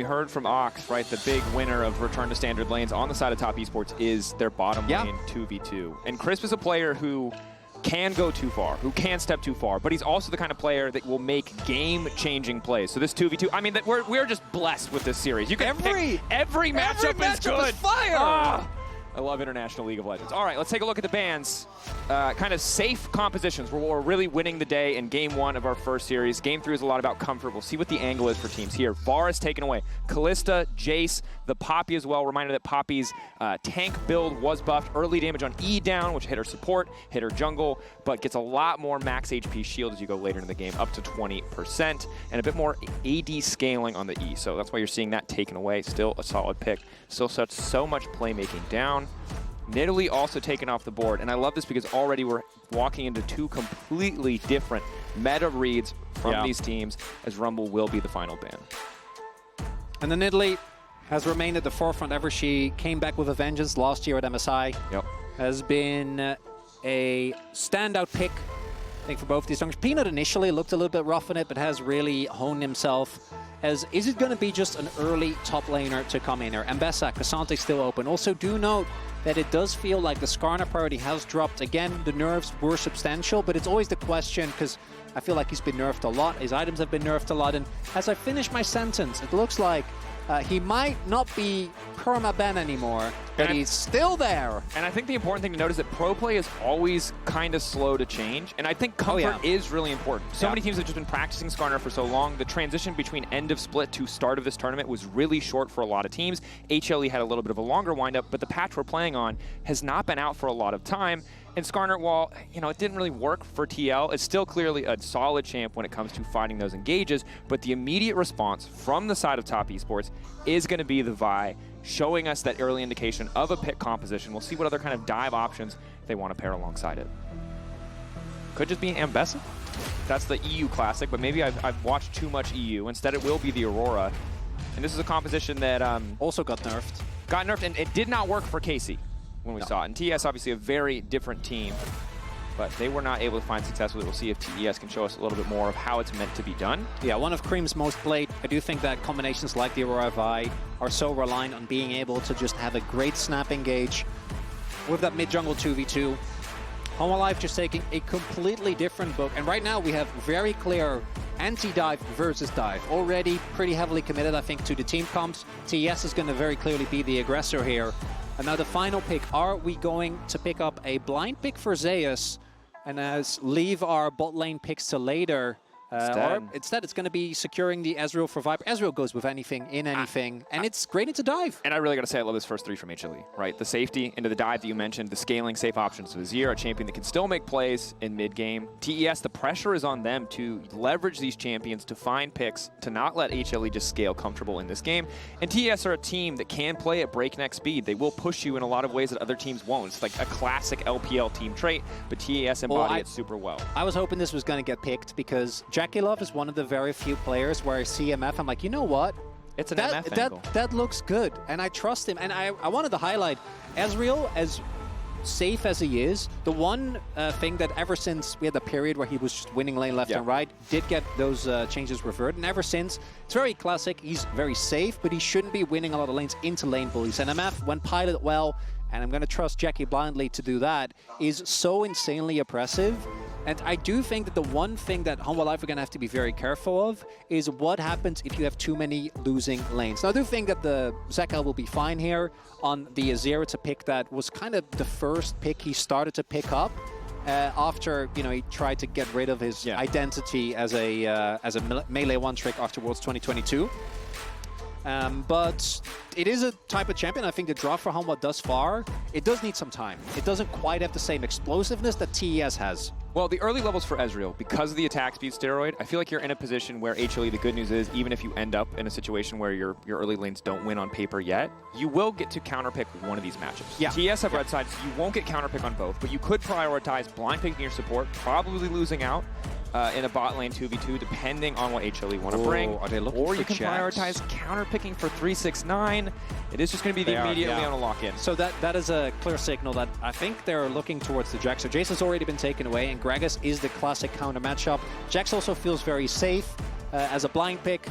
We heard from Ox, right, the big winner of return to standard lanes on the side of top esports is their bottom lane 2v2. And Crisp is a player who can go too far, who can step too far, but he's also the kind of player that will make game-changing plays. So this 2v2, I mean, we're just blessed with this series. You can every matchup is good. Is fire. Ah, I love International League of Legends. All right, let's take a look at the bans. Kind of safe compositions where we're really winning the day in game 1 of our first series. Game 3 is a lot about comfort. We'll see what the angle is for teams here. VAR is taken away. Kalista, Jace, the Poppy as well. Reminder that Poppy's tank build was buffed. Early damage on E down, which hit her support, hit her jungle, but gets a lot more max HP shield as you go later in the game, up to 20%, and a bit more AD scaling on the E. So that's why you're seeing that taken away. Still a solid pick. Still so much playmaking down. Nidalee also taken off the board, and I love this because already we're walking into 2 completely different meta reads from these teams, as Rumble will be the final ban. And the Nidalee has remained at the forefront ever. She came back with a vengeance last year at MSI. Has been a standout pick, I think, for both these songs. Peanut initially looked a little bit rough in it, but has really honed himself. Is it going to be just an early top laner to come in here? Mbessa, Cassante still open. Also, do note that it does feel like the Skarner priority has dropped. Again, the nerfs were substantial, but it's always the question, because I feel like he's been nerfed a lot. His items have been nerfed a lot. And as I finish my sentence, it looks like he might not be perma-ban anymore, but he's still there. And I think the important thing to note is that pro play is always kind of slow to change, and I think comfort is really important. So many teams have just been practicing Skarner for so long. The transition between end of split to start of this tournament was really short for a lot of teams. HLE had a little bit of a longer windup, but the patch we're playing on has not been out for a lot of time. And Skarner, while it didn't really work for TL, it's still clearly a solid champ when it comes to fighting those engages. But the immediate response from the side of top esports is going to be the Vi, showing us that early indication of a pick composition. We'll see what other kind of dive options they want to pair alongside it. Could just be Mbessa. That's the EU classic, but maybe I've watched too much EU. Instead, it will be the Aurora. And this is a composition that also got nerfed. Got nerfed, and it did not work for KC when we saw it. And TES, obviously a very different team, but they were not able to find success with it. We'll see if TES can show us a little bit more of how it's meant to be done. Yeah, one of Creme's most played. I do think that combinations like the Aurora Vi are so reliant on being able to just have a great snap engage with that mid-jungle 2v2. Hanwha Life just taking a completely different book. And right now we have very clear anti-dive versus dive. Already pretty heavily committed, I think, to the team comps. TES is going to very clearly be the aggressor here. And now the final pick, are we going to pick up a blind pick for Zeus and leave our bot lane picks to later? Or instead, it's going to be securing the Ezreal for Viper. Ezreal goes with anything, in anything, and it's great into dive. And I really got to say, I love this first 3 from HLE, right? The safety into the dive that you mentioned, the scaling safe options. So Azir, a champion that can still make plays in mid-game. TES, the pressure is on them to leverage these champions to find picks, to not let HLE just scale comfortable in this game. And TES are a team that can play at breakneck speed. They will push you in a lot of ways that other teams won't. It's like a classic LPL team trait, but TES embody it super well. I was hoping this was going to get picked because JackeyLove is one of the very few players where I see MF, I'm like, you know what? It's an MF angle. That looks good, and I trust him. And I wanted to highlight Ezreal, as safe as he is, the one thing that ever since we had the period where he was just winning lane left and right, did get those changes reverted. And ever since, it's very classic. He's very safe, but he shouldn't be winning a lot of lanes into lane bullies. And MF, when piloted well, and I'm going to trust Jackie blindly to do that, is so insanely oppressive. And I do think that the one thing that Hanwha Life are going to have to be very careful of is what happens if you have too many losing lanes. Now, I do think that the Zeka will be fine here on the Azir. It's a pick that was kind of the first pick he started to pick up after, he tried to get rid of his identity as a melee one trick after Worlds 2022. But it is a type of champion. I think the draw for Hanwha thus far, it does need some time. It doesn't quite have the same explosiveness that TES has. Well, the early levels for Ezreal, because of the attack speed steroid, I feel like you're in a position where HLE, the good news is, even if you end up in a situation where your early lanes don't win on paper yet, you will get to counterpick one of these matchups. TES have red sides, you won't get counterpick on both, but you could prioritize blind picking your support, probably losing out in a bot lane 2v2, depending on what HLE want to bring. Or you can prioritize counterpicking for 369. It is just going to be the immediately on a lock-in. So that is a clear signal that I think they're looking towards the Jax. So Jace has already been taken away, and Gragas is the classic counter matchup. Jax also feels very safe as a blind pick.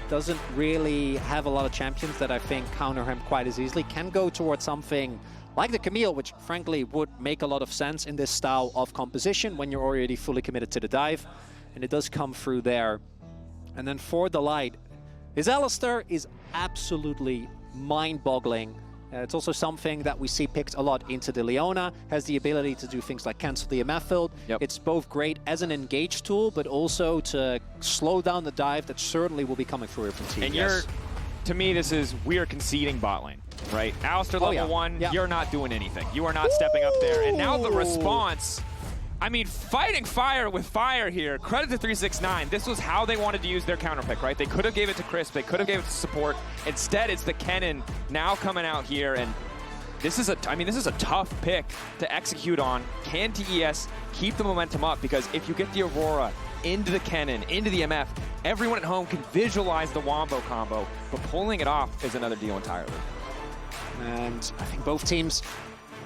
doesn't really have a lot of champions that I think counter him quite as easily. Can go towards something like the Camille, which frankly would make a lot of sense in this style of composition when you're already fully committed to the dive. And it does come through there. And then for the light, his Alistar is absolutely mind-boggling. It's also something that we see picked a lot into the Leona, has the ability to do things like cancel the MF field. Yep. It's both great as an engage tool, but also to slow down the dive that certainly will be coming through here from TES. And to me, this is, we are conceding bot lane, right? Alistar level 1, you're not doing anything. You are not stepping up there. And now the response, I mean, fighting fire with fire here. Credit to 369. This was how they wanted to use their counter pick, right? They could have gave it to Crisp. They could have gave it to support. Instead, it's the Kennen now coming out here. And this is a tough pick to execute on. Can TES keep the momentum up? Because if you get the Aurora into the Kennen, into the MF, everyone at home can visualize the Wombo combo. But pulling it off is another deal entirely. And I think both teams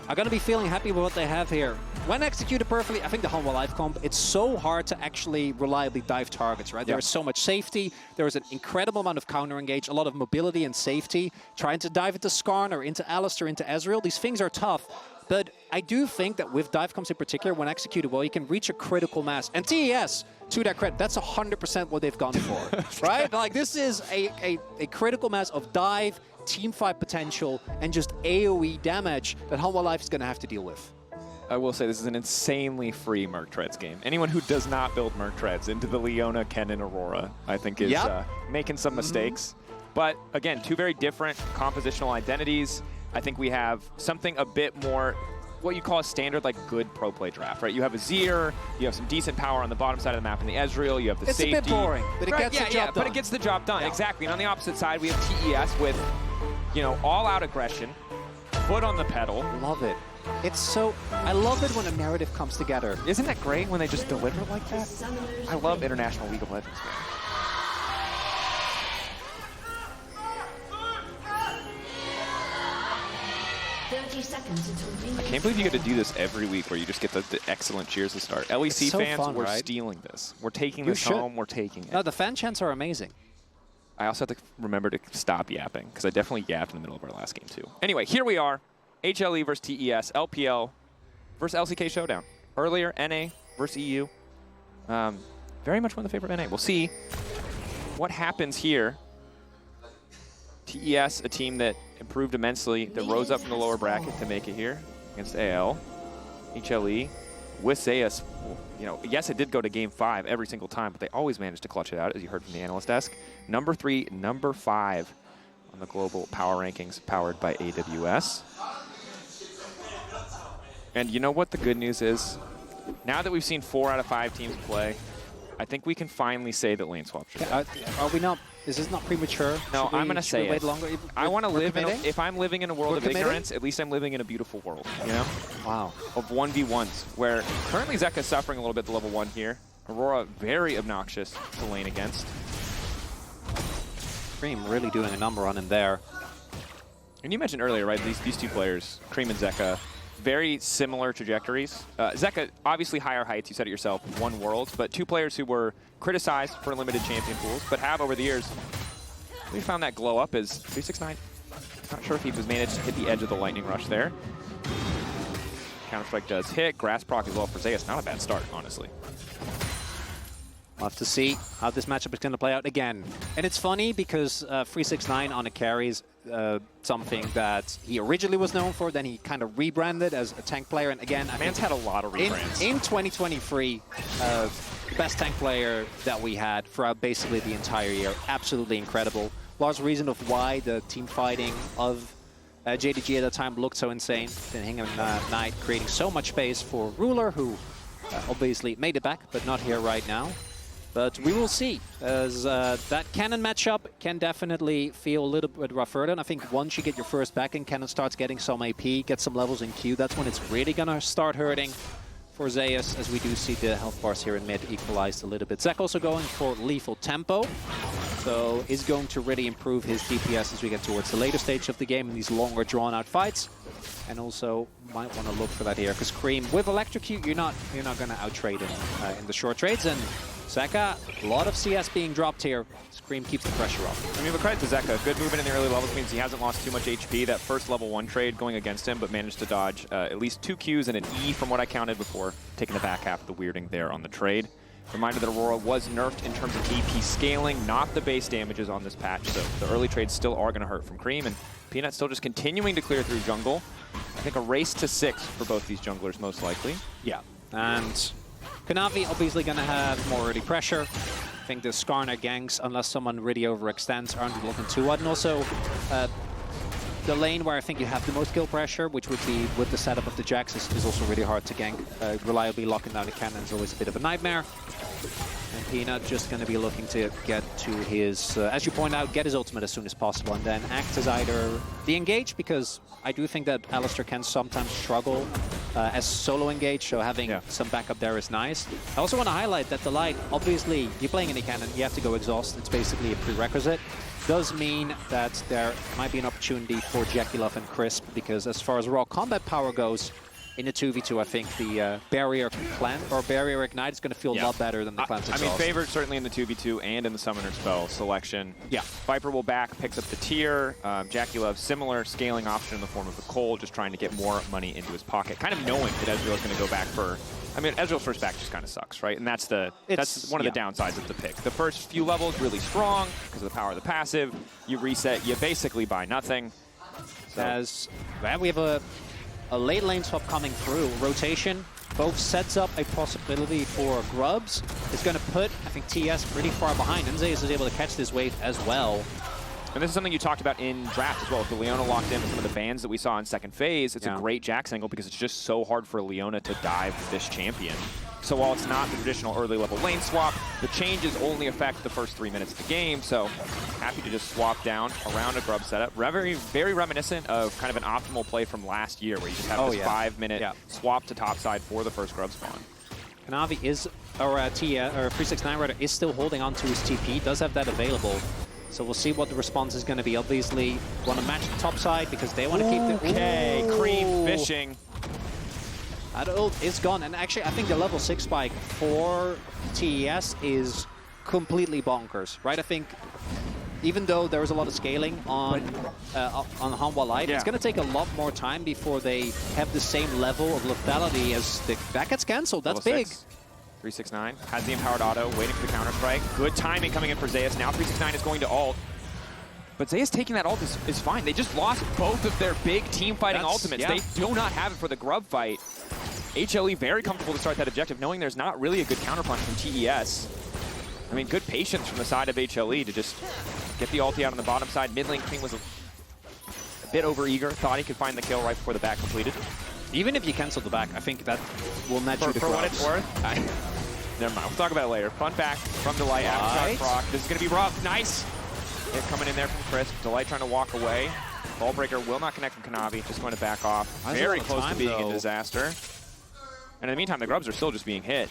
are going to be feeling happy with what they have here. When executed perfectly, I think the Hanwha life comp, it's so hard to actually reliably dive targets, right? Yeah. There is so much safety. There is an incredible amount of counter engage, a lot of mobility and safety. Trying to dive into Skarner, into Alistar, into Ezreal, these things are tough. But I do think that with dive comps in particular, when executed well, you can reach a critical mass. And TES, to their credit, that's 100% what they've gone for, right? Like, this is a critical mass of dive, team fight potential, and just AoE damage that Hanwha Life is going to have to deal with. I will say this is an insanely free Merc Treads game. Anyone who does not build Merc Treads into the Leona, Kennen, Aurora, I think is making some mistakes. But again, two very different compositional identities. I think we have something a bit more, what you call a standard, like, good pro play draft, right? You have Azir, you have some decent power on the bottom side of the map in the Ezreal, you have the safety. It's a bit boring, but it gets the job done. But it gets the job done, exactly. And on the opposite side, we have TES with, you know, all-out aggression, foot on the pedal. Love it. It's so, I love it when a narrative comes together. Isn't that great when they just deliver like that? I love International League of Legends, man. I can't believe you get to do this every week where you just get the excellent cheers to start. LEC so fans, fun, we're right? stealing this. We're taking this home, we're taking it. No, the fan chants are amazing. I also have to remember to stop yapping, because I definitely yapped in the middle of our last game, too. Anyway, here we are. HLE versus TES, LPL versus LCK Showdown. Earlier, NA versus EU. Very much one of the favorite NA. We'll see what happens here. TES, a team that improved immensely, that rose up from the lower bracket to make it here against AL. HLE with Zeus, you know, yes, it did go to game 5 every single time, but they always managed to clutch it out, as you heard from the analyst desk. Number 3, number 5 on the global power rankings, powered by AWS. And you know what the good news is? Now that we've seen 4 out of 5 teams play, I think we can finally say that lane swaps are Are we not? Is this not premature? No, I'm going to say it. Longer? I want to live in if I'm living in a world of ignorance, at least I'm living in a beautiful world, you know? Wow. Of 1v1s, where currently Zeka is suffering a little bit at the level 1 here. Aurora, very obnoxious to lane against. Creme really doing a number on him there. And you mentioned earlier, right, these two players, Creme and Zeka, very similar trajectories. Zeka, obviously higher heights, you said it yourself, won Worlds, but two players who were criticized for limited champion pools, but have over the years, we found that glow up is 369. Not sure if he was managed to hit the edge of the lightning rush there. Counter-Strike does hit, grass proc as well for Zeus. Not a bad start, honestly. We'll have to see how this matchup is going to play out again. And it's funny because 369 on a carry is something that he originally was known for, then he kind of rebranded as a tank player. And again, I Man's had a lot of rebrands. In 2023, the best tank player that we had throughout basically the entire year. Absolutely incredible. Large reason of why the team fighting of JDG at the time looked so insane. Then Hingham Knight creating so much space for Ruler, who obviously made it back, but not here right now. But we will see, as that Kennen matchup can definitely feel a little bit rougher. And I think once you get your first back and Kennen starts getting some AP, get some levels in Q, that's when it's really going to start hurting for Zeus, as we do see the health bars here in mid equalized a little bit. Zek also going for lethal tempo, so is going to really improve his DPS as we get towards the later stage of the game in these longer drawn-out fights. And also might want to look for that here, because Creme with Electrocute, you're not going to out-trade him in the short trades. And Zeka, a lot of CS being dropped here. Scream keeps the pressure up. I mean, but credit to Zeka. Good movement in the early levels means he hasn't lost too much HP. That first level 1 trade going against him, but managed to dodge at least 2 Qs and an E from what I counted before, taking the back half of the weirding there on the trade. Reminder that Aurora was nerfed in terms of AP scaling, not the base damages on this patch, so the early trades still are going to hurt from Creme, and Peanut still just continuing to clear through jungle. I think a race to 6 for both these junglers, most likely. Yeah, and Kanavi obviously going to have more early pressure. I think the Skarner ganks, unless someone really overextends, aren't looking too odd. And also, the lane where I think you have the most kill pressure, which would be with the setup of the Jacks, is also really hard to gank. Reliably locking down the Kennen is always a bit of a nightmare. And Peanut just going to be looking to get to his, as you point out, get his ultimate as soon as possible, and then act as either the engage, because I do think that Alistar can sometimes struggle as solo engage, so having some backup there is nice. I also want to highlight that the light, obviously, you're playing any cannon, you have to go exhaust. It's basically a prerequisite. Does mean that there might be an opportunity for JackeyLove and Crisp, because as far as raw combat power goes, in a 2v2, I think the barrier cleanse or barrier ignite is going to feel a lot better than the cleanse exhaust. I mean, favored certainly in the 2v2 and in the summoner spell selection. Yeah. Viper will back, picks up the tier. JackeyLove, similar scaling option in the form of the Cole, just trying to get more money into his pocket, kind of knowing that Ezreal is going to go back for. I mean, Ezreal's first back just kind of sucks, right? And that's one of the downsides of the pick. The first few levels really strong because of the power of the passive. You reset, you basically buy nothing. So. As well, we have a late lane swap coming through. Rotation both sets up a possibility for Grubs. It's going to put, I think, TES pretty far behind. And Zeus is able to catch this wave as well. And this is something you talked about in draft as well. With the Leona locked in with some of the bans that we saw in second phase, it's a great Jax angle because it's just so hard for Leona to dive this champion. So while it's not the traditional early level lane swap, the changes only affect the first 3 minutes of the game. So happy to just swap down around a Grub setup. Very reminiscent of kind of an optimal play from last year where you just have this 5-minute swap to topside for the first Grub spawn. Kanavi is, or 369 rather, is still holding on to his TP, does have that available. So we'll see what the response is going to be. Obviously, want to match the top side because they want to keep the... Okay, Creme fishing. That ult is gone, and actually I think the level 6 spike for TES is completely bonkers, right? I think even though there was a lot of scaling on Hanwha Light, it's going to take a lot more time before they have the same level of lethality as that gets cancelled. That's level big. 6. 369 has the empowered auto, waiting for the counter strike. Good timing coming in for Zeus. Now 369 is going to ult. But Zeus taking that ult is fine. They just lost both of their big team fighting ultimates. They do not have it for the Grub fight. HLE very comfortable to start that objective, knowing there's not really a good counterpunch from TES. I mean, good patience from the side of HLE to just get the ulti out on the bottom side. Mid lane King was a bit overeager, thought he could find the kill right before the back completed. Even if you cancel the back, I think that will net you the For what it's worth. Never mind, we'll talk about it later. Fun back from Delight after proc. This is going to be rough. Nice. Hit coming in there from Crisp. Delight trying to walk away. Ball breaker will not connect from Kanavi, just going to back off. Very close to being a disaster. And in the meantime, the Grubs are still just being hit.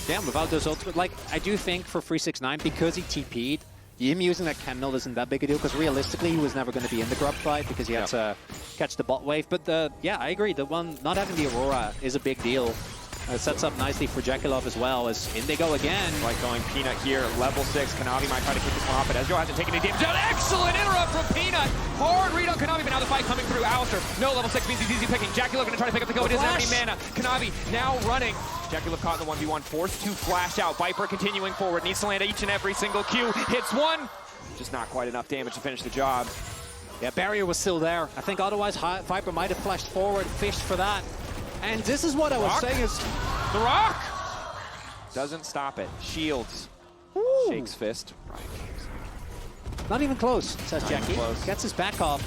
Damn, without those ultimate, like, I do think for 369, because he TP'd, him using that Kendall isn't that big a deal, because realistically, he was never going to be in the Grub fight because he had to catch the bot wave. But yeah, I agree. The one, not having the Aurora is a big deal. It sets up nicely for JackeyLove as well, as in they go again. Like going Peanut here, level 6. Kanavi might try to keep this one off, but Ezreal hasn't taken any damage. An excellent interrupt from Peanut. Hard read on Kanavi, but now the fight coming through. Alistar, no level 6 means he's easy picking. JackeyLove going to try to pick up the kill, but he doesn't have any mana. Kanavi now running. JackeyLove caught in the 1v1, forced to flash out. Viper continuing forward, needs to land each and every single Q. Hits one, just not quite enough damage to finish the job. Yeah, barrier was still there. I think otherwise Viper might have flashed forward, fished for that. And this is what I was saying is... The rock! Doesn't stop it. Shields. Ooh. Shakes fist. Right. Not even close, says Jackie. Close. Gets his back off.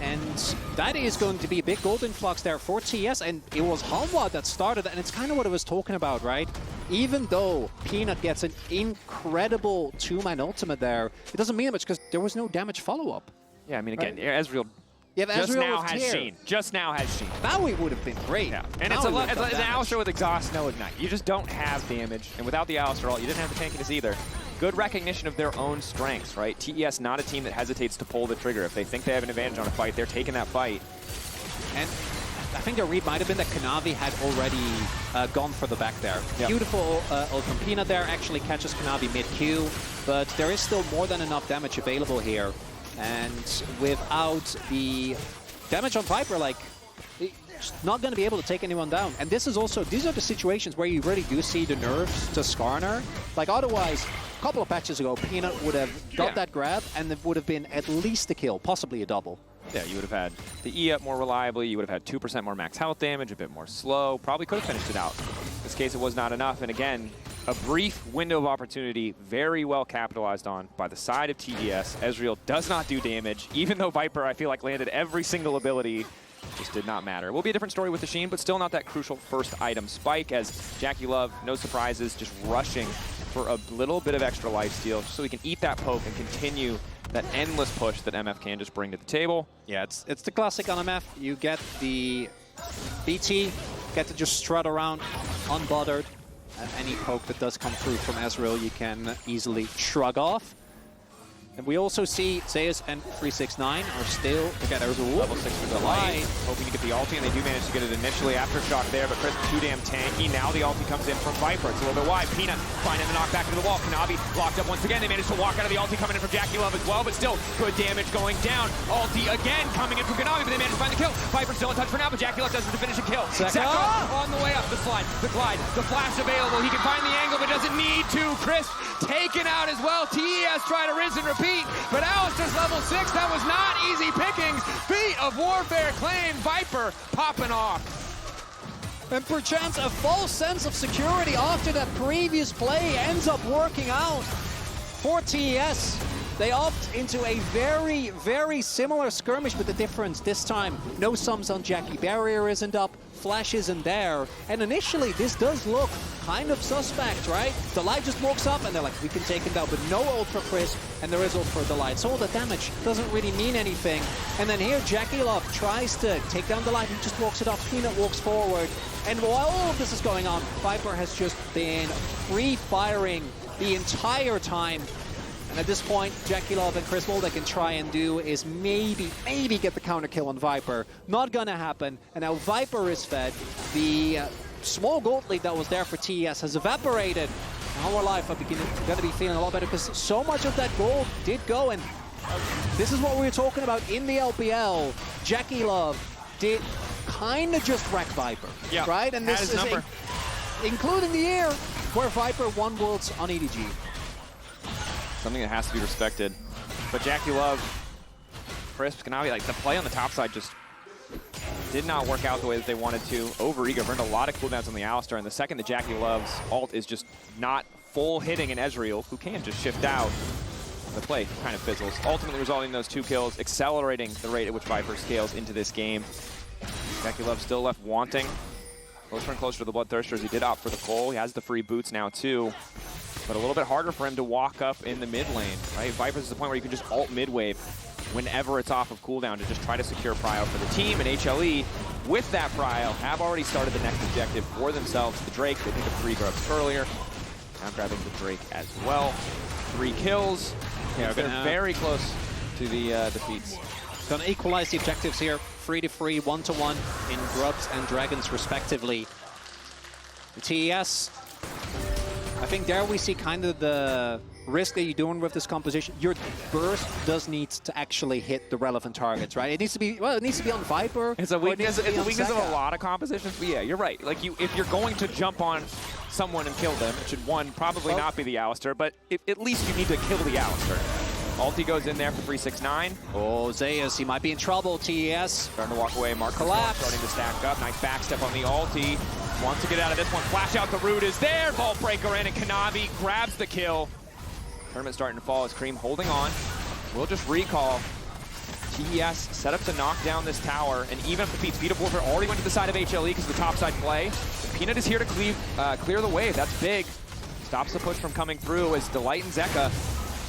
And that is going to be a big gold influx there for TES. And it was Hanwha that started, and it's kind of what I was talking about, right? Even though Peanut gets an incredible 2-man ultimate there, it doesn't mean much because there was no damage follow-up. Yeah, I mean, again, Ezreal just now has seen. Now it would have been great. Yeah. And it's an Alistar with exhaust, no ignite. You just don't have damage. And without the Alistar ult, you didn't have the tankiness either. Good recognition of their own strengths, right? TES not a team that hesitates to pull the trigger. If they think they have an advantage on a fight, they're taking that fight. And think the read might have been that Kanavi had already gone for the back there. Yep. Beautiful ult from Peanut there, actually catches Kanavi mid-Q, but there is still more than enough damage available here. And without the damage on Viper, like, not going to be able to take anyone down. And this is also, these are the situations where you really do see the nerfs to Skarner. Like, otherwise, a couple of patches ago, Peanut would have got that grab, and it would have been at least a kill, possibly a double. Yeah, you would have had the E up more reliably, you would have had 2% more max health damage, a bit more slow, probably could have finished it out. In this case, it was not enough, and again, a brief window of opportunity, very well capitalized on by the side of TES. Ezreal does not do damage, even though Viper, I feel like, landed every single ability. Just did not matter. It will be a different story with the Sheen, but still not that crucial first item spike, as JackeyLove, no surprises, just rushing for a little bit of extra lifesteal so he can eat that poke and continue that endless push that MF can just bring to the table. Yeah, it's the classic on MF. You get the BT, get to just strut around unbothered, and any poke that does come through from Ezreal you can easily shrug off. And we also see Zeus and 369 are still, again, there's a level 6 for Delight, hoping to get the ulti, and they do manage to get it initially. Aftershock there, but Chris too damn tanky. Now the ulti comes in from Viper. It's a little bit wide. Peanut finding the knockback into the wall. Kanavi locked up once again. They managed to walk out of the ulti coming in from JackeyLove as well, but still good damage going down. Ulti again coming in from Kanavi, but they managed to find the kill. Viper still in touch for now, but JackeyLove doesn't finish a kill. Zeka on the way up. The slide, the glide, the flash available. He can find the angle, but doesn't need to. Chris taken out as well. TES try to rinse and repeat, but Alistar's level 6, that was not easy pickings. Feat of Warfare claim, Viper popping off. And perchance a false sense of security after that previous play ends up working out for TES. They opt into a very, very similar skirmish, with the difference this time, no sums on Jackie, barrier isn't up, flash isn't there. And initially, this does look kind of suspect, right? Delight just walks up and they're like, we can take him down, but no ult for Chris, and there is ult for Delight. So all the damage doesn't really mean anything. And then here, JackeyLove tries to take down Delight, he just walks it off, Peanut walks forward. And while all of this is going on, Viper has just been free-firing the entire time. And at this point, JackeyLove and Chris, all they can try and do is maybe get the counter kill on Viper. Not gonna happen. And now Viper is fed. The small gold lead that was there for TES has evaporated. Now our life are gonna be feeling a lot better, because so much of that gold did go. And this is what we were talking about in the LPL. JackeyLove did kind of just wreck Viper, right? And this is including the year where Viper won Worlds on EDG. Something that has to be respected. But JackeyLove, Chris, Kanavi, like the play on the top side just did not work out the way that they wanted to. Overeager burned a lot of cooldowns on the Alistar, and the second that JackeyLove's ult is just not full hitting an Ezreal, who can just shift out, the play kind of fizzles. Ultimately resulting in those 2 kills, accelerating the rate at which Viper scales into this game. JackeyLove still left wanting. Closer and closer to the Bloodthirsters. He did opt for the Cole. He has the free boots now too. But a little bit harder for him to walk up in the mid lane, right? Viper's is the point where you can just ult mid-wave whenever it's off of cooldown to just try to secure prio for the team. And HLE, with that prio, have already started the next objective for themselves. The Drake, they picked up 3 grubs earlier. Now grabbing the Drake as well. 3 kills. Yeah, they're very close to the defeats. Gonna equalize the objectives here. 3-3, 1-1 in grubs and dragons respectively. The TES, I think there we see kind of the risk that you're doing with this composition. Your burst does need to actually hit the relevant targets, right? It needs to be, well, it needs to be on Viper. It's a weakness, of a lot of compositions, but yeah, you're right. Like, if you're going to jump on someone and kill them, it should, one, probably not be the Alistar, but at least you need to kill the Alistar. Ulti goes in there for 369. Oh, Zeus, he might be in trouble, TES. Starting to walk away, Mark collapse. Starting to stack up. Nice backstep on the ulti. Wants to get out of this one. Flash out, the root is there. Vault breaker in, and Kanavi grabs the kill. Tournament starting to fall as Creme holding on. We'll just recall. TES set up to knock down this tower, and even if defeats, Feat of Warfare already went to the side of HLE because of the topside play. Peanut is here to clear the wave. That's big. Stops the push from coming through as Delight and Zeka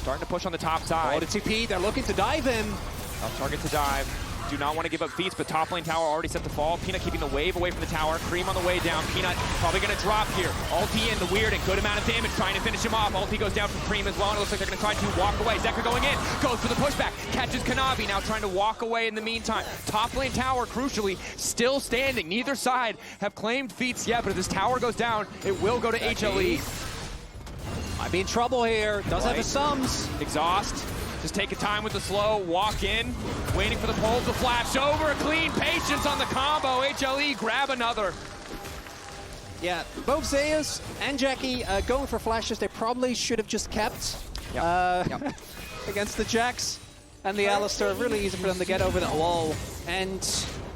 starting to push on the top side. Oh, the TP, they're looking to dive in. Tough target to dive. do not want to give up feats, but top lane tower already set to fall. Peanut keeping the wave away from the tower. Creme on the way down. Peanut probably going to drop here. Ulti in, the weird and good amount of damage, trying to finish him off. Ulti goes down from Creme as well, and it looks like they're going to try to walk away. Zeka going in, goes for the pushback, catches Kanavi, now trying to walk away in the meantime. Top lane tower, crucially, still standing. Neither side have claimed feats yet, but if this tower goes down, it will go to HLE. Might be in trouble here. Does have his sums. Exhaust. Just taking time with the slow, walk in, waiting for the poles to flash over. Clean patience on the combo. HLE grab another. Yeah, both Zeus and Jackie going for flashes they probably should have just kept against the Jacks and the Alistar. Really easy for them to get over that wall. And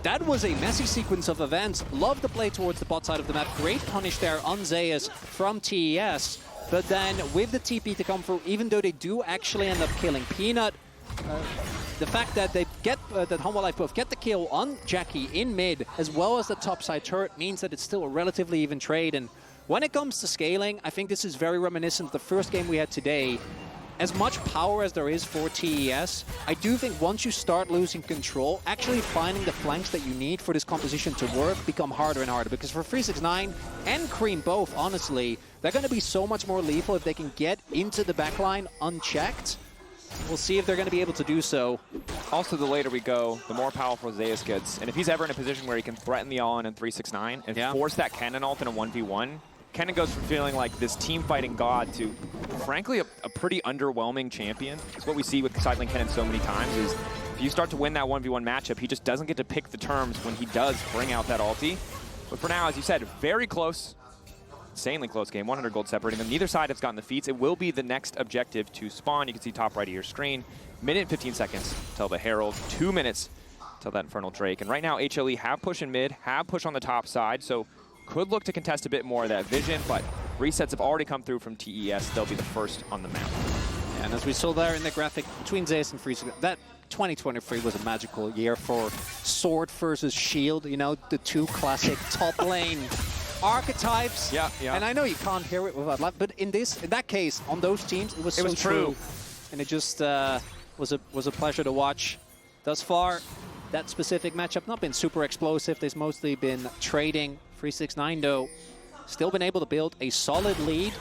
that was a messy sequence of events. Love the play towards the bot side of the map. Great punish there on Zeus from TES. But then with the TP to come through, even though they do actually end up killing Peanut, the fact that they get that Hanwha Life both get the kill on Jackie in mid, as well as the topside turret, means that it's still a relatively even trade. And when it comes to scaling, I think this is very reminiscent of the first game we had today. As much power as there is for TES, I do think once you start losing control, actually finding the flanks that you need for this composition to work become harder and harder. Because for 369 and Creme both, honestly, they're going to be so much more lethal if they can get into the backline unchecked. We'll see if they're going to be able to do so. Also, the later we go, the more powerful Zeus gets. And if he's ever in a position where he can threaten the all-in 369 and force that Kennen ult in a 1v1, Kennen goes from feeling like this team-fighting god to, frankly, a pretty underwhelming champion. It's what we see with cycling Kennen so many times is if you start to win that 1v1 matchup, he just doesn't get to pick the terms when he does bring out that ulti. But for now, as you said, very close, insanely close game, 100 gold separating them. Neither side has gotten the feats. It will be the next objective to spawn. You can see top right of your screen. Minute and 15 seconds till the Herald, 2 minutes till that Infernal Drake. And right now, HLE have push in mid, have push on the top side, so could look to contest a bit more of that vision, but resets have already come through from TES. They'll be the first on the map. And as we saw there in the graphic between Zeus and Freeze, that 2023 was a magical year for sword versus shield, you know, the two classic top lane archetypes. Yeah. And I know you can't hear it without laughing, but in that case, on those teams, it was so true. And it just was a pleasure to watch. Thus far, that specific matchup not been super explosive. They've mostly been trading. 369 though, still been able to build a solid lead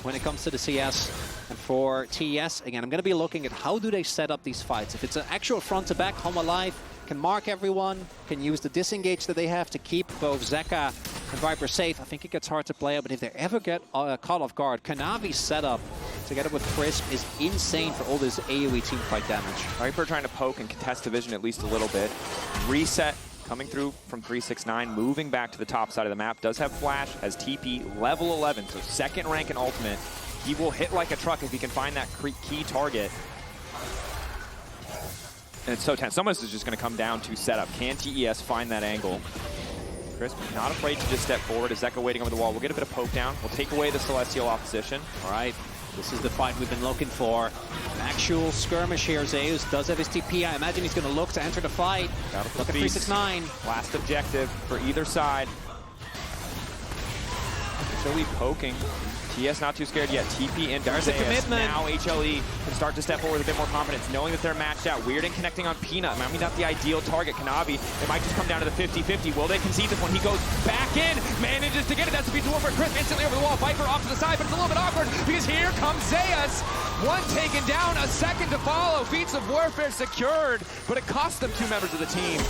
when it comes to the CS. And for TES, again, I'm going to be looking at how do they set up these fights. If it's an actual front-to-back, Hanwha Life can mark everyone, can use the disengage that they have to keep both Zeka and Viper safe. I think it gets hard to play out, but if they ever get caught off guard, Kanavi's setup together with Crisp is insane for all this AoE teamfight damage. Viper trying to poke and contest the vision at least a little bit. Reset coming through from 369, moving back to the top side of the map. Does have flash, has TP, level 11, so second rank in ultimate. He will hit like a truck if he can find that key target. And it's so tense. Some of this is just going to come down to setup. Can TES find that angle? Crisp not afraid to just step forward. Is Zeka waiting over the wall? We'll get a bit of poke down. We'll take away the Celestial opposition. All right. This is the fight we've been looking for. An actual skirmish here. Zeus does have his TP. I imagine he's going to look to enter the fight. Look at 369. Last objective for either side. HLE poking. TS not too scared yet. TP in. There's a commitment. Now HLE can start to step forward with a bit more confidence, knowing that they're matched out. Weird and connecting on Peanut. I mean, not the ideal target. Kanavi, it might just come down to the 50-50. Will they concede this one? He goes back in, manages to get it. That's a beat to for Chris. Instantly over the wall. Viper off to the side, but it's a little bit awkward because here comes Zeus. One taken down, a second to follow. Feats of warfare secured, but it cost them 2 members of the team.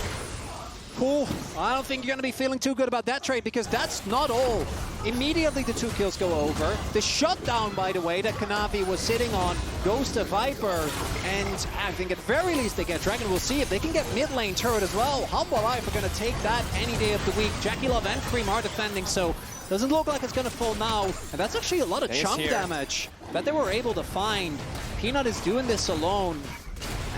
Cool. I don't think you're going to be feeling too good about that trade because that's not all. Immediately the 2 kills go over. The shutdown, by the way, that Kanavi was sitting on goes to Viper. And I think at very least they get Dragon. We'll see if they can get mid lane turret as well. Hanwha Life are going to take that any day of the week. JackeyLove and Creme are defending, so doesn't look like it's going to fall now. And that's actually a lot of chunk damage that they were able to find. Peanut is doing this alone.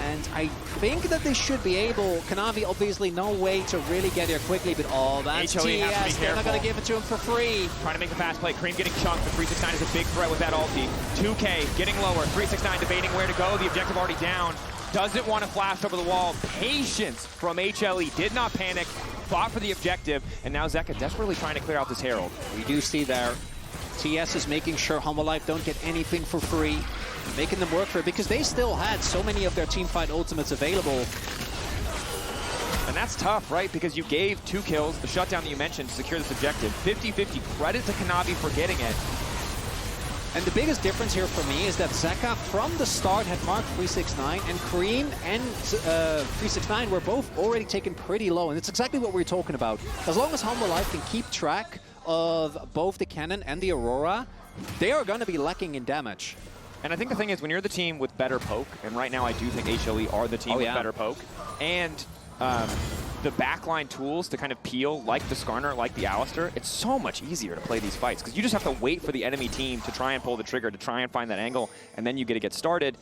And I think that they should be able. Kanavi, obviously, no way to really get here quickly, but that's TES. They're not going to give it to him for free. Trying to make the fast play. Creme getting chunked, but 369 is a big threat with that ulti. 2K getting lower. 369 debating where to go. The objective already down. Doesn't want to flash over the wall. Patience from HLE. Did not panic. Fought for the objective. And now Zeka desperately trying to clear out this Herald. We do see there. TS is making sure Hanwha Life don't get anything for free, making them work for it because they still had so many of their teamfight ultimates available. And that's tough, right? Because you gave 2 kills, the shutdown that you mentioned, to secure this objective. 50-50, credit to Kanavi for getting it. And the biggest difference here for me is that Zeka from the start had marked 369, and Creme and 369 were both already taken pretty low. And it's exactly what we're talking about. As long as Hanwha can keep track of both the Kennen and the Aurora, they are going to be lacking in damage. And I think the thing is, when you're the team with better poke, and right now I do think HLE are the team with better poke, and the backline tools to kind of peel, like the Skarner, like the Alistar, it's so much easier to play these fights, because you just have to wait for the enemy team to try and pull the trigger, to try and find that angle, and then you get started.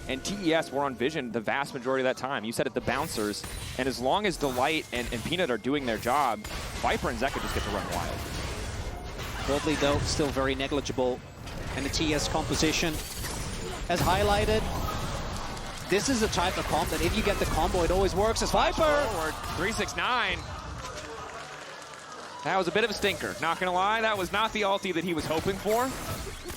And TES were on Vision the vast majority of that time. You said it, the bouncers, and as long as Delight and Peanut are doing their job, Viper and Zeka just get to run wild. Goldlead, though, still very negligible. And the TES composition, as highlighted, this is the type of comp that if you get the combo, it always works as Viper. Forward, 369. That was a bit of a stinker, not gonna lie. That was not the ulti that he was hoping for.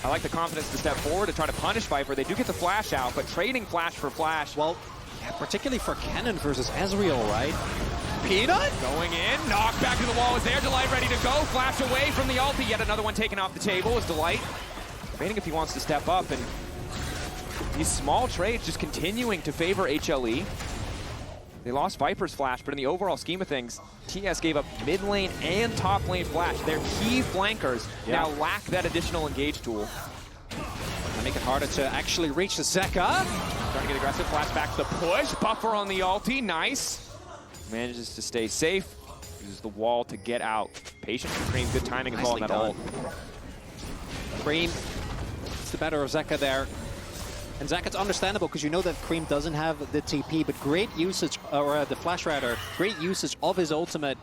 I like the confidence to step forward to try to punish Viper. They do get the flash out, but trading flash for flash. Well, yeah, particularly for Kennen versus Ezreal, right? Peanut? Going in, knocked back to the wall is there. Delight ready to go, flash away from the ulti. Yet another one taken off the table is Delight. Debating if he wants to step up, and these small trades just continuing to favor HLE. They lost Viper's flash, but in the overall scheme of things, TS gave up mid lane and top lane flash. Their key flankers now lack that additional engage tool. To make it harder to actually reach the Zeka. Trying to get aggressive, flash back to the push. Buffer on the ulti, nice. Manages to stay safe. Uses the wall to get out. Patient for Creme, good timing as well on that ult. Creme, it's the better of Zeka there. And Zeka, it's understandable because you know that Creme doesn't have the TP, but great usage, or the flash rather, great usage of his ultimate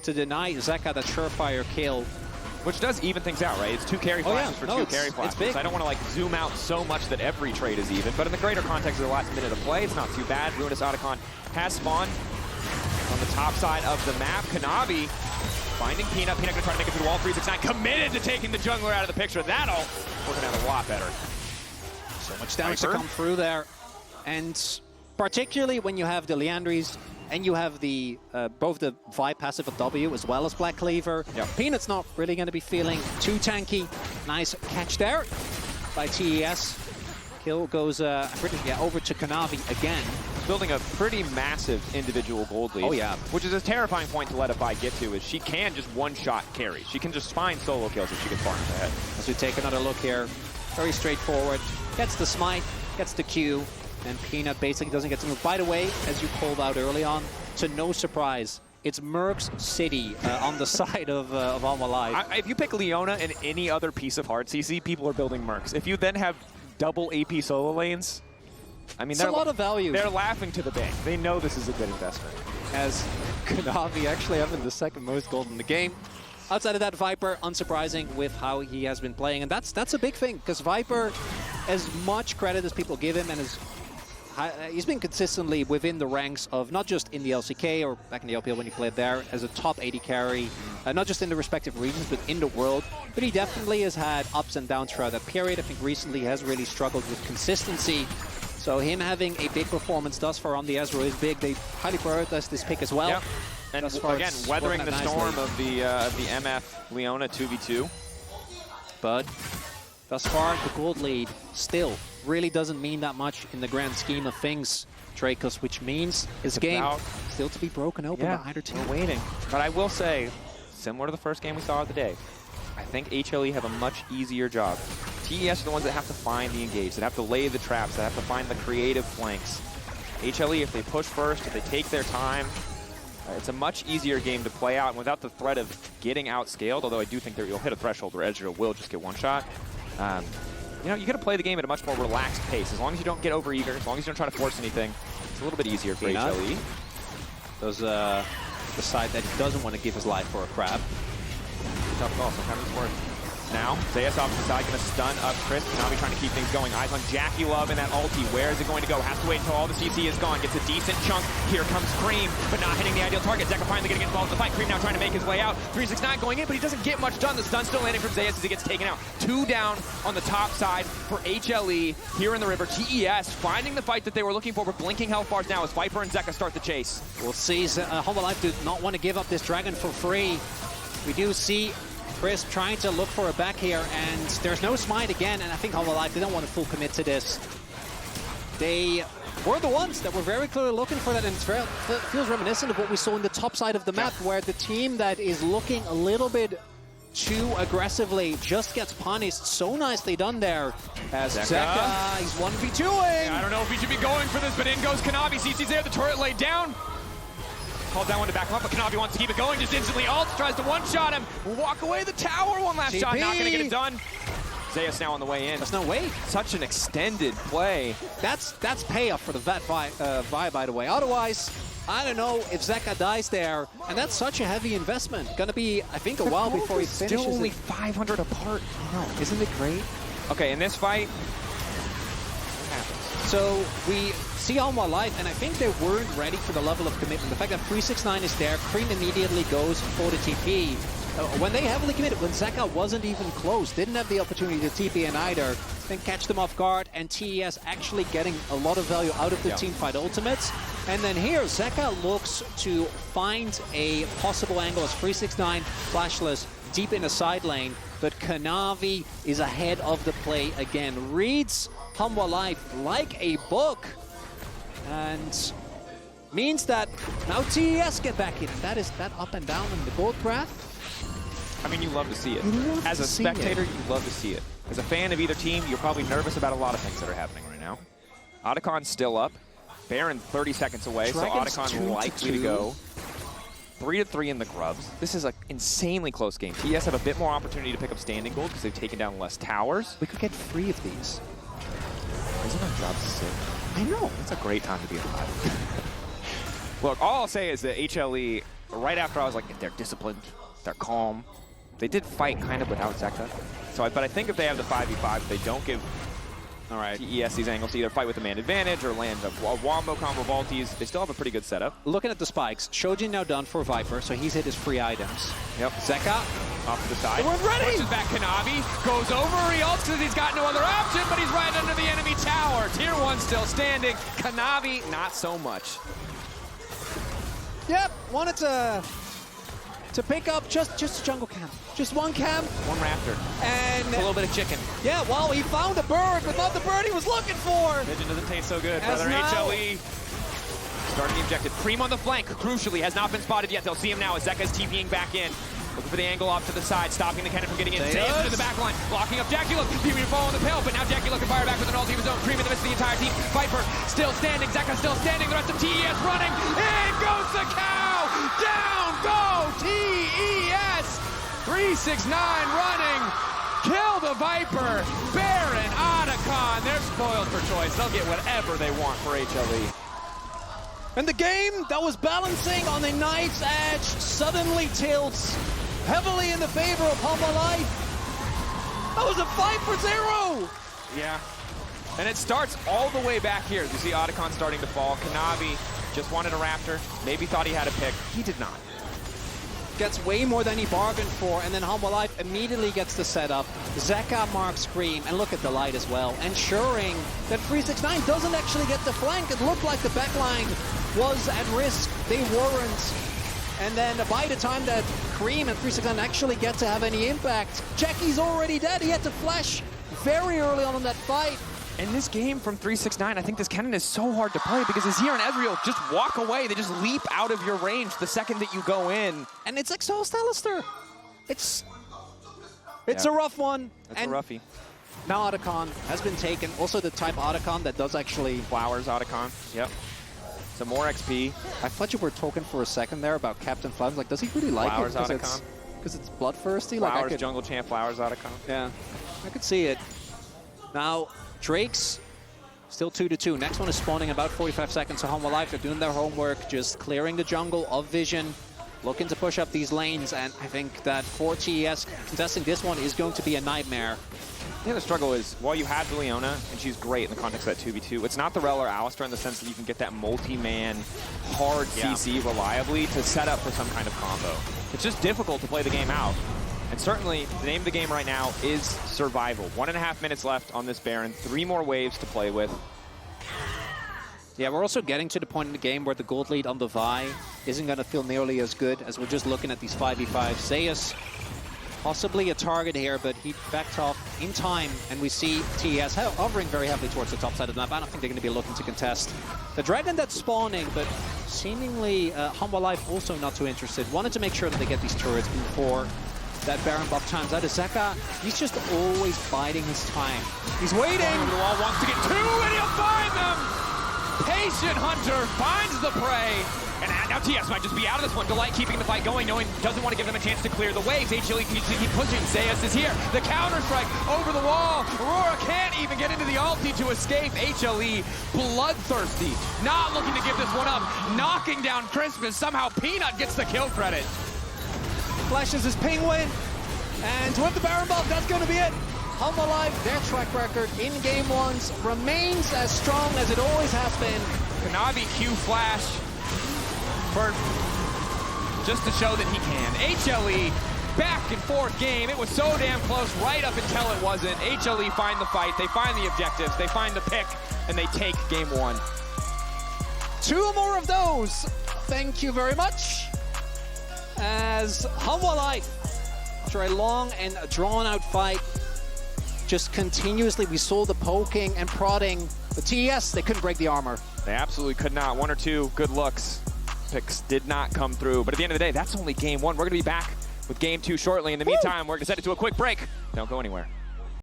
to deny Zeka that surefire kill. Which does even things out, right? It's 2 carry flashes for 2 carry flashes. It's big. So I don't want to like zoom out so much that every trade is even, but in the greater context of the last minute of play, it's not too bad. Ruinous Otacon has spawned on the top side of the map. Kanavi finding Peanut. Peanut gonna try to make it through the wall. 369 committed to taking the jungler out of the picture. That'll working out a lot better. So much damage to come through there. And particularly when you have the Leandries and you have the both the Vi passive of W as well as Black Cleaver. Peanut's not really going to be feeling too tanky. Nice catch there by TES. Kill goes over to Kanavi again. Building a pretty massive individual gold lead. Oh yeah. Which is a terrifying point to let a Vi get to, is she can just one-shot carry. She can just find solo kills if she can farm ahead. As we take another look here, very straightforward. Gets the smite, gets the Q, and Peanut basically doesn't get to move. By the way, as you called out early on, to no surprise, it's Mercs City on the side of Hanwha. If you pick Leona and any other piece of hard CC, people are building Mercs. If you then have double AP solo lanes, I mean, it's a lot of value. They're laughing to the bank. They know this is a good investment. As Kanavi actually having the second most gold in the game. Outside of that, Viper, unsurprising with how he has been playing. And that's a big thing, because Viper, as much credit as people give him, and he's been consistently within the ranks of not just in the LCK or back in the LPL when he played there, as a top 80 carry, not just in the respective regions, but in the world. But he definitely has had ups and downs throughout that period. I think recently he has really struggled with consistency. So him having a big performance thus far on the Ezreal is big. They highly prioritize this pick as well. Yep. And again, weathering the storm of the MF Leona 2v2. But thus far, the gold lead still really doesn't mean that much in the grand scheme of things, Dracos, which means his game still to be broken open by either team. We're waiting. But I will say, similar to the first game we saw of the day, I think HLE have a much easier job. TES are the ones that have to find the engage, that have to lay the traps, that have to find the creative flanks. HLE, if they push first, if they take their time, it's a much easier game to play out, and without the threat of getting outscaled, although I do think that you'll hit a threshold where Ezreal will just get one shot. You know, you got to play the game at a much more relaxed pace. As long as you don't get overeager, as long as you don't try to force anything, it's a little bit easier for HLE. Does decide that he doesn't want to give his life for a crab. Tough call, sometimes it's worth. now. Zeus off to the side, going to stun up Chris. Kanavi trying to keep things going. Eyes on JackeyLove in that ulti. Where is it going to go? Has to wait until all the CC is gone. Gets a decent chunk. Here comes Creme, but not hitting the ideal target. Zeka finally going to get involved in the fight. Creme now trying to make his way out. 369 going in, but he doesn't get much done. The stun still landing from Zeus as he gets taken out. 2 down on the top side for HLE here in the river. TES finding the fight that they were looking for, but blinking health bars now as Viper and Zeka start the chase. We'll see. Hanwha Life do not want to give up this dragon for free. We do see Chris trying to look for a back here, and there's no smite again, and I think Hanwha Life, they don't want to full commit to this. They were the ones that were very clearly looking for that, and it feels reminiscent of what we saw in the top side of the map, where the team that is looking a little bit too aggressively just gets punished. So nicely done there as Zeka, he's 1v2ing. I don't know if he should be going for this, but in goes Kanavi. CC's there, the turret laid down. Calls that one to back him up, but Kanavi wants to keep it going, just instantly ults, tries to one-shot him. Walk away the tower, one last shot, not gonna get it done. Zeus now on the way in. There's no way. Such an extended play. That's payoff for the Vet Vi, by the way. Otherwise, I don't know if Zeka dies there, and that's such a heavy investment. Gonna be, I think, a while before he finishes. Still only 500 apart. No, isn't it great? Okay, in this fight, so we see Hanwha Life, and I think they weren't ready for the level of commitment. The fact that 369 is there, Creme immediately goes for the TP. When they heavily committed, when Zeka wasn't even close, didn't have the opportunity to TP in either, then catch them off guard, and TES actually getting a lot of value out of the teamfight ultimates. And then here, Zeka looks to find a possible angle as 369 flashless deep in the side lane, but Kanavi is ahead of the play again. Reads Hanwha Life like a book, and means that now TES get back in. That is that up and down in the gold graph. I mean, you love to see it. As a spectator, you love to see it. As a fan of either team, you're probably nervous about a lot of things that are happening right now. Otacon's still up. Baron 30 seconds away, Dragons so Otacon likely to go 3-3 in the Grubs. This is an insanely close game. TES have a bit more opportunity to pick up standing gold because they've taken down less towers. We could get 3 of these. Isn't our job sick? I know. It's a great time to be alive. Look, all I'll say is that HLE, right after I was like, they're disciplined, they're calm. They did fight kind of without Zeka. So, but I think if they have the 5v5, they don't give TES these angles to either fight with a man advantage or land a wombo combo vaulties. They still have a pretty good setup. Looking at the spikes, Shojin now done for Viper, so he's hit his free items. Yep. Zeka off to the side. We're ready! Pushes back Kanavi, goes over, he ults because he's got no other option, but he's right under the enemy tower. Tier 1 still standing. Kanavi, not so much. Yep, wanted to pick up just a jungle camp. Just one camp. One raptor. And a little bit of chicken. Yeah, well, he found a bird, but not the bird he was looking for. Vision doesn't taste so good, As brother. now, HLE starting the objective. Creme on the flank, crucially, has not been spotted yet. They'll see him now as Zeka's TPing back in. Looking for the angle off to the side, stopping the Kennen from getting in. Zeus into the back line, blocking up JackeyLove. Continuing to fall on the pail, but now JackeyLove can fire back with an ulti of his own. Creme in the midst of the entire team. Viper still standing, Zeka still standing. The rest of TES running. In goes the cow! Down go TES! 369 running. Kill the Viper. Baron, Otacon. They're spoiled for choice. They'll get whatever they want for HLE. And the game that was balancing on a knife's edge suddenly tilts heavily in the favor of Hanwha Life. That was a 5-0. Yeah. And it starts all the way back here. You see Otacon starting to fall. Kanavi just wanted a raptor. Maybe thought he had a pick. He did not. Gets way more than he bargained for, and then Hanwha Life immediately gets the setup. Zeka marks Creme, and look at the light as well, ensuring that 369 doesn't actually get the flank. It looked like the backline was at risk. They weren't. And then by the time that Creme and 369 actually get to have any impact, Jackie's already dead. He had to flash very early on in that fight. In this game from 369, I think this Kennen is so hard to play because Azir and Ezreal just walk away. They just leap out of your range the second that you go in. And it's exhaust Alistar. It's a rough one. It's a roughie. Now Otacon has been taken. Also the type Otacon that does actually... Flowers Otacon. Yep. Some more XP. I thought you were talking for a second there about Captain Flowers. Like, does he really like Flowers it? Otacon. Because it's bloodthirsty? Flowers, like jungle champ, Flowers Otacon. Yeah, I could see it. Now, Drake's still 2-2. Next one is spawning about 45 seconds. So Hanwha Life are doing their homework, just clearing the jungle of vision. looking to push up these lanes, and I think that for TES, contesting this one is going to be a nightmare. Yeah, the struggle is, while you had the Leona, and she's great in the context of that 2v2, it's not the Rel or Alistar in the sense that you can get that multi-man, hard CC reliably to set up for some kind of combo. It's just difficult to play the game out. And certainly, the name of the game right now is survival. 1.5 minutes left on this Baron, 3 more waves to play with. Yeah, we're also getting to the point in the game where the gold lead on the Vi isn't going to feel nearly as good as we're just looking at these 5v5. Zeus, possibly a target here, but he backed off in time, and we see TES hovering very heavily towards the top side of the map. I don't think they're going to be looking to contest the Dragon that's spawning, but seemingly Hanwha Life also not too interested. Wanted to make sure that they get these turrets before that Baron buff times out. Zeka, he's just always biding his time. He's waiting. Over the wall, wants to get 2, and he'll find them! Patient Hunter finds the prey. And now TS might just be out of this one. Delight keeping the fight going, knowing doesn't want to give them a chance to clear the waves. HLE needs to keep pushing. Zeus is here. The counter-strike over the wall. Aurora can't even get into the ulti to escape. HLE bloodthirsty. Not looking to give this one up. Knocking down Christmas. Somehow Peanut gets the kill credit. Flashes his penguin. And with the Baron buff, that's going to be it. Hanwha Life, their track record in game ones remains as strong as it always has been. Kanavi Q flash. Just to show that he can. HLE, back and forth game. It was so damn close right up until it wasn't. HLE find the fight, they find the objectives, they find the pick, and they take game 1. 2 more of those. Thank you very much. As Hanwha Life, after a long and drawn-out fight, just continuously, we saw the poking and prodding. The TES, they couldn't break the armor. They absolutely could not. 1 or 2 good looks. Picks did not come through. But at the end of the day, that's only game 1. We're going to be back with game 2 shortly. In the meantime, we're going to send it to a quick break. Don't go anywhere.